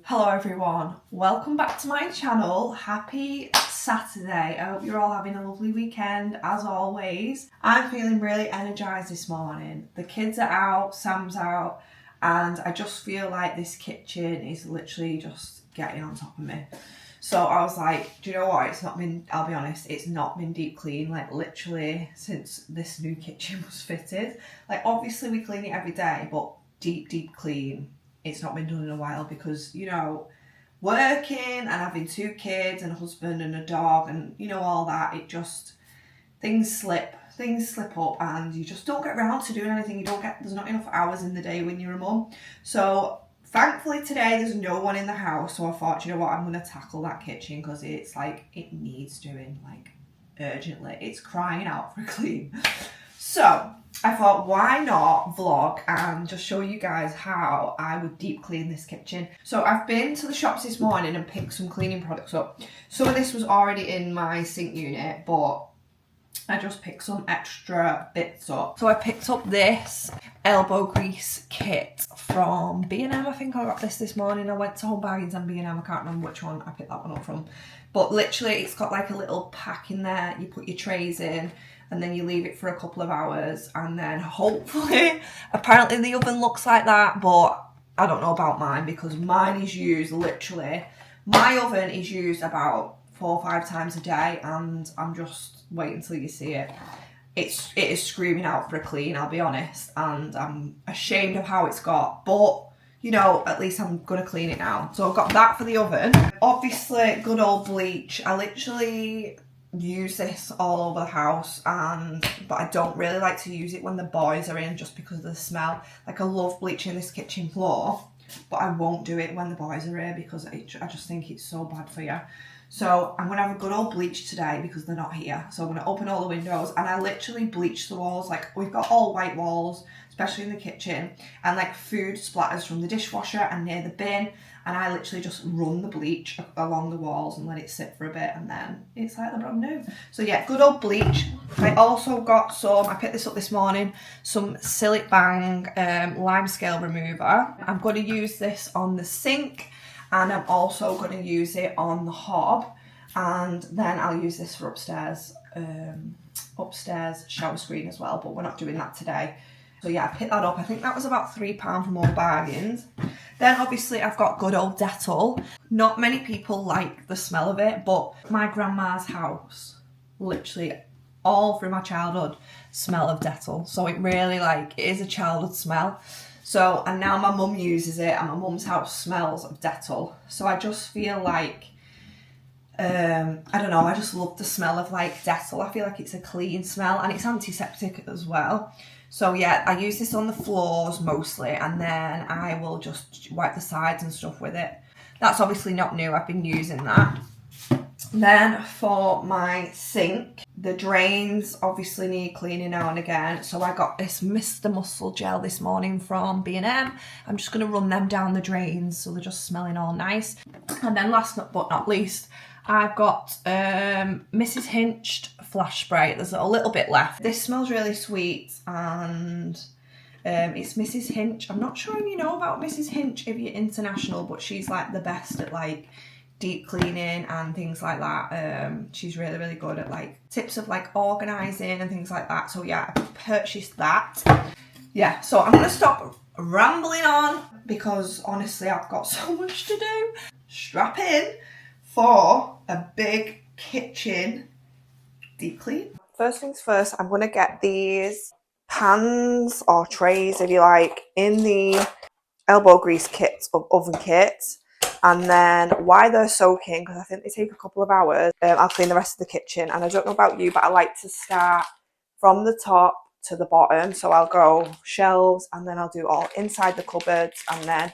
Hello everyone, welcome back to my channel. Happy Saturday. I hope you're all having a lovely weekend as always. I'm feeling really energized this morning. The kids are out, Sam's out, and I just feel like this kitchen is literally just getting on top of me. So I was like, do you know what, I'll be honest, it's not been deep clean, like literally since this new kitchen was fitted. Like obviously we clean it every day, but deep clean, it's not been done in a while because, you know, working and having two kids and a husband and a dog and, you know, all that, it just, things slip up and you just don't get around to doing anything. There's not enough hours in the day when you're a mum. So thankfully today there's no one in the house, so I thought, you know what, I'm going to tackle that kitchen because it's like, it needs doing, like, urgently. It's crying out for a clean. So I thought, why not vlog and just show you guys how I would deep clean this kitchen. So I've been to the shops this morning and picked some cleaning products up. Some of this was already in my sink unit, but I just picked some extra bits up. So I picked up this elbow grease kit from B&M. I think I got this morning. I went to Home Bargains and B&M. I can't remember which one I picked that one up from. But literally it's got like a little pack in there. You put your trays in and then you leave it for a couple of hours and then hopefully, apparently the oven looks like that, but I don't know about mine because mine is used literally, my oven is used about 4 or 5 times a day and I'm just waiting until you see it. It is screaming out for a clean, I'll be honest, and I'm ashamed of how it's got, but you know, at least I'm gonna clean it now. So I've got that for the oven. Obviously, good old bleach. I literally use this all over the house, but I don't really like to use it when the boys are in just because of the smell. Like I love bleaching this kitchen floor, but I won't do it when the boys are here because I just think it's so bad for you. So I'm gonna have a good old bleach today because they're not here. So I'm gonna open all the windows and I literally bleach the walls. Like we've got all white walls, especially in the kitchen, and like food splatters from the dishwasher and near the bin. And I literally just run the bleach along the walls and let it sit for a bit and then it's like they're brand new. So yeah, good old bleach. I also got I picked this up this morning, some Sill Bang lime scale remover. I'm going to use this on the sink and I'm also going to use it on the hob, and then I'll use this for upstairs shower screen as well, but we're not doing that today. So yeah, I picked that up. I think that was about £3 from Home Bargains. Then obviously I've got good old Detol. Not many people like the smell of it, but my grandma's house, literally all through my childhood, smell of Detol. So it really it is a childhood smell. So, and now my mum uses it and my mum's house smells of Detol. So I just feel like, I don't know, I just love the smell of like Detol. I feel like it's a clean smell and it's antiseptic as well. So yeah, I use this on the floors mostly and then I will just wipe the sides and stuff with it. That's obviously not new, I've been using that. Then for my sink, the drains obviously need cleaning now and again. So I got this Mr. Muscle gel this morning from B&M. I'm just going to run them down the drains so they're just smelling all nice. And then last but not least, I've got Mrs. Hinched flash spray. There's a little bit left. This smells really sweet and it's Mrs. Hinch. I'm not sure if you know about Mrs. Hinch if you're international, but she's like the best at like deep cleaning and things like that. She's really good at like tips of like organising and things like that. So yeah, I purchased that. Yeah, so I'm gonna stop rambling on because honestly I've got so much to do. Strap in for a big kitchen deep clean. First things first, I'm gonna get these pans or trays, if you like, in the elbow grease kit or oven kit. And then while they're soaking, because I think they take a couple of hours, I'll clean the rest of the kitchen. And I don't know about you, but I like to start from the top to the bottom. So I'll go shelves and then I'll do all inside the cupboards. And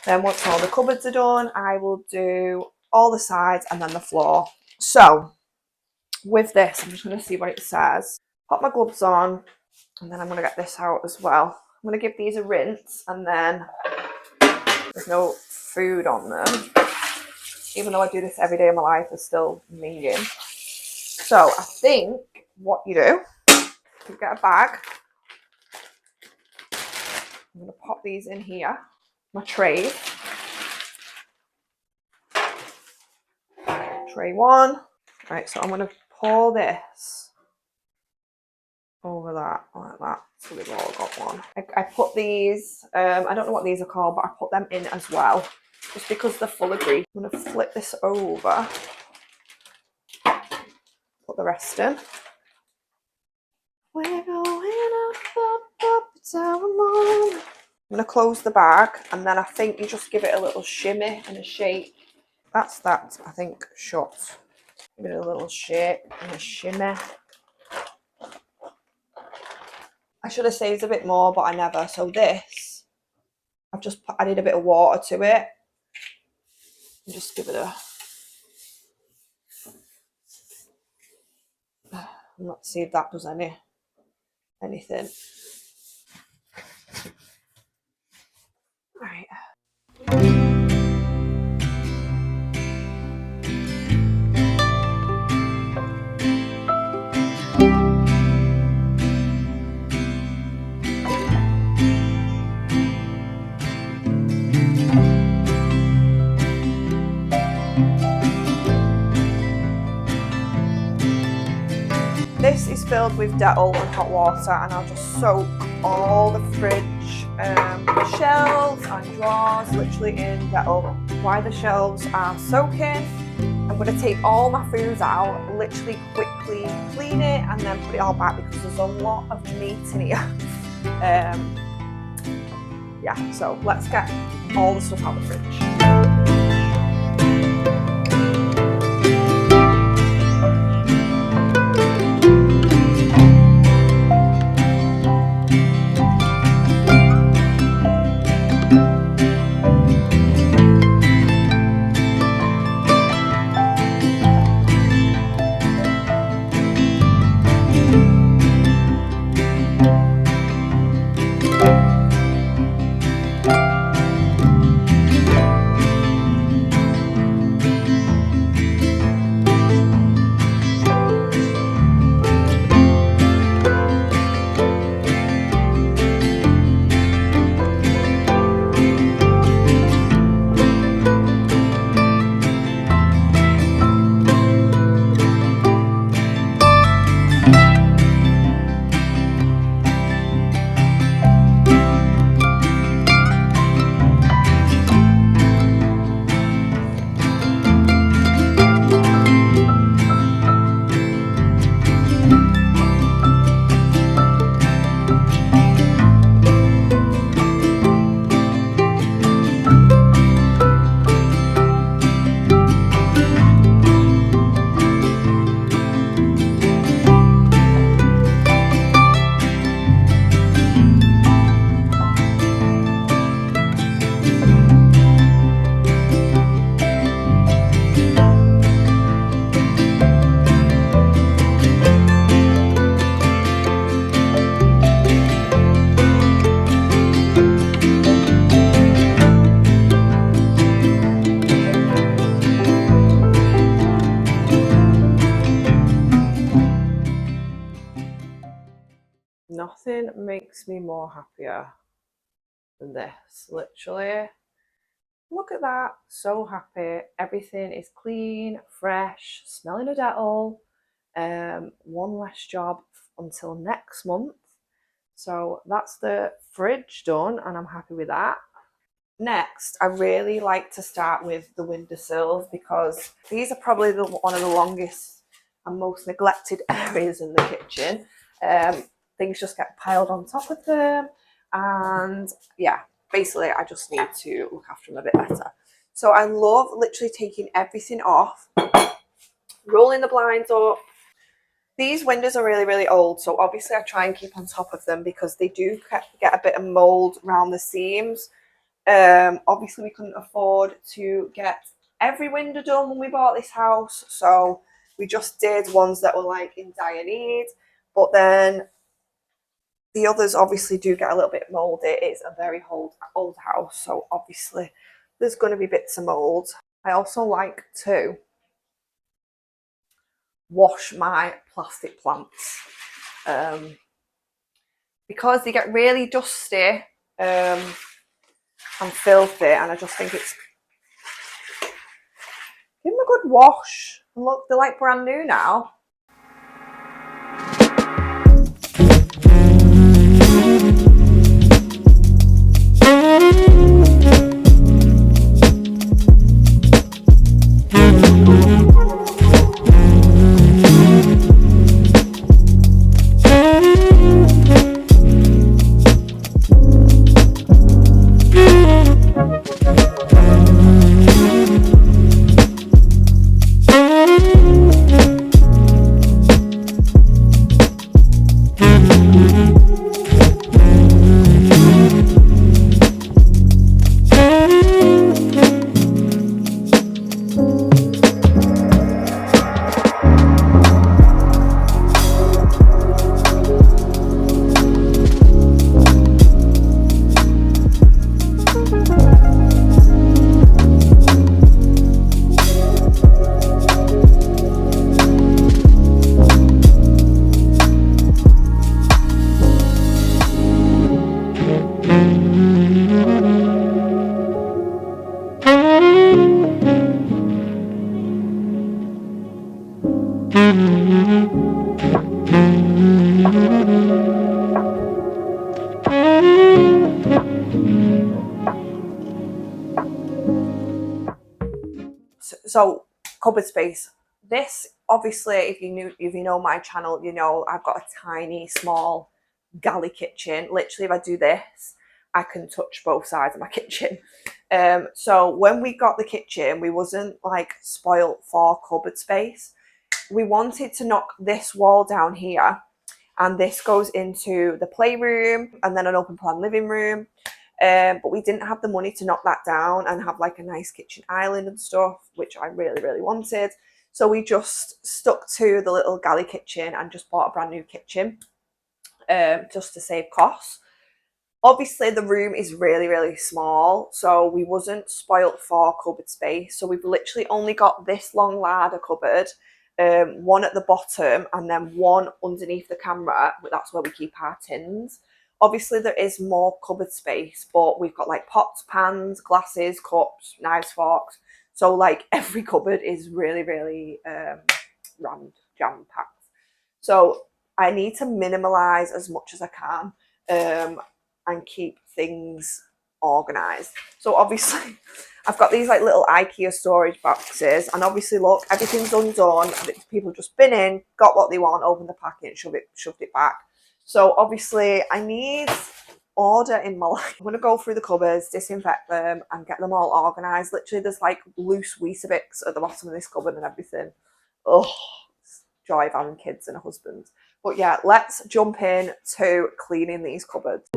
then once all the cupboards are done, I will do all the sides and then the floor. So with this, I'm just going to see what it says. Put my gloves on and then I'm going to get this out as well. I'm going to give these a rinse and then there's no food on them. Even though I do this every day of my life, there's still minging. So I think what you do, you get a bag. I'm going to pop these in here, my trays. tray one. Right, so I'm going to pour this over that, like that, so we've all got one. I put these, I don't know what these are called, but I put them in as well, just because they're full of grease. I'm going to flip this over, put the rest in. We're going up, it's our moment. I'm going to close the bag, and then I think you just give it a little shimmy and a shake. That's that, I think, shut. Give it a little shake and a shimmy. I should have saved a bit more, but I never. So this, I've just added a bit of water to it. And just give it a... Let's see if that does anything. Right. This is filled with detol and hot water, and I'll just soak all the fridge shelves and drawers literally in detol. While the shelves are soaking, I'm going to take all my foods out, literally quickly clean it and then put it all back because there's a lot of meat in here. Yeah, so let's get all the stuff out of the fridge. Nothing makes me more happier than this, literally. Look at that, so happy. Everything is clean, fresh, smelling of detol. One less job until next month. So that's the fridge done, and I'm happy with that. Next, I really like to start with the windowsills because these are probably one of the longest and most neglected areas in the kitchen. Things just get piled on top of them, and yeah, basically I just need to look after them a bit better. So I love literally taking everything off, rolling the blinds up. These windows are really, really old, so obviously I try and keep on top of them because they do get a bit of mold around the seams. Obviously we couldn't afford to get every window done when we bought this house, so we just did ones that were like in dire need, but then the others obviously do get a little bit moldy. It's a very old house, so obviously there's going to be bits of mold. I also like to wash my plastic plants because they get really dusty and filthy, and I just think it's... Give them a good wash. Look, they're like brand new now. So cupboard space. This obviously, if you know my channel, you know I've got a tiny small galley kitchen. Literally, if I do this, I can touch both sides of my kitchen. So when we got the kitchen, we wasn't like spoilt for cupboard space. We wanted to knock this wall down here, and this goes into the playroom and then an open plan living room. But we didn't have the money to knock that down and have like a nice kitchen island and stuff, which I really, really wanted. So we just stuck to the little galley kitchen and just bought a brand new kitchen, just to save costs. Obviously, the room is really, really small, so we wasn't spoilt for cupboard space. So we've literally only got this long ladder cupboard, one at the bottom and then one underneath the camera, but that's where we keep our tins. Obviously, there is more cupboard space, but we've got like pots, pans, glasses, cups, knives, forks. So like every cupboard is really, really jam-packed. So I need to minimalise as much as I can and keep things organised. So obviously, I've got these like little IKEA storage boxes, and obviously, look, everything's undone. People just been in, got what they want, opened the packet, shoved it back. So obviously I need order in my life. I'm going to go through the cupboards, disinfect them and get them all organised. Literally there's like loose Weetabix at the bottom of this cupboard and everything. Oh, it's joy of having kids and a husband. But yeah, let's jump in to cleaning these cupboards.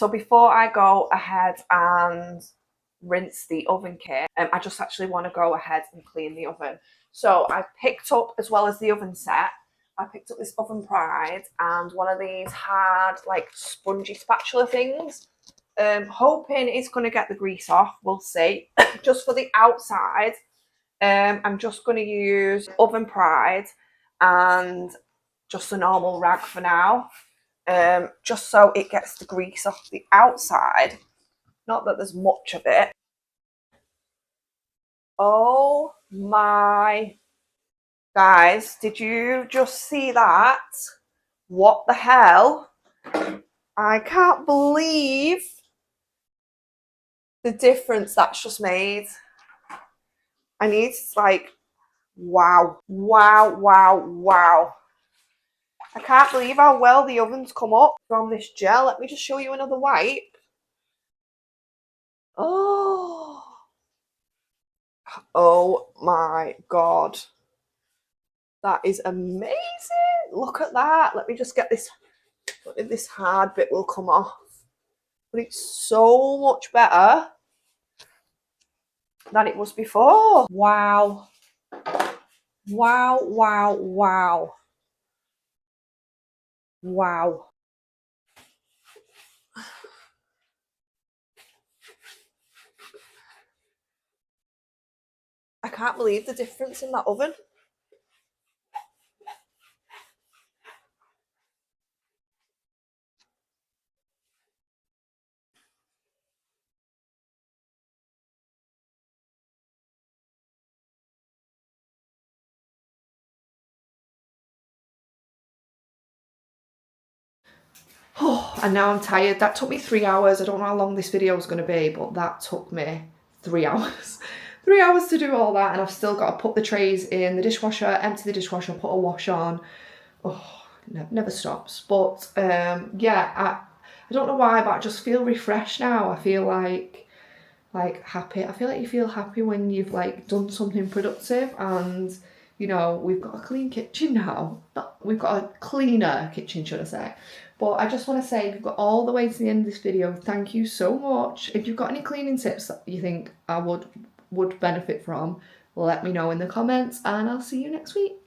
so before I go ahead and rinse the oven kit, I just actually want to go ahead and clean the oven. So I picked up, as well as the oven set, I picked up this oven pride and one of these hard, like, spongy spatula things. Hoping it's going to get the grease off, we'll see. Just for the outside, I'm just going to use oven pride and just a normal rag for now, just so it gets the grease off the outside. Not that there's much of it. Oh my, guys, did you just see that? What the hell? I can't believe the difference that's just made. I need to, like, wow, wow, wow, wow. I can't believe how well the oven's come up from this gel. Let me just show you another wipe. Oh my God. That is amazing. Look at that. Let me just get this, this hard bit will come off. But it's so much better than it was before. Wow. Wow, wow, wow. Wow. I can't believe the difference in that oven. Oh, and now I'm tired. That took me 3 hours. I don't know how long this video is going to be, but that took me 3 hours. 3 hours to do all that, and I've still got to put the trays in the dishwasher, empty the dishwasher, put a wash on. Oh, never stops. But yeah, I don't know why, but I just feel refreshed now. I feel like happy. I feel like you feel happy when you've, like, done something productive, and you know, we've got a clean kitchen now. We've got a cleaner kitchen, should I say. But I just want to say, if you've got all the way to the end of this video, thank you so much. If you've got any cleaning tips that you think I would benefit from, let me know in the comments, and I'll see you next week.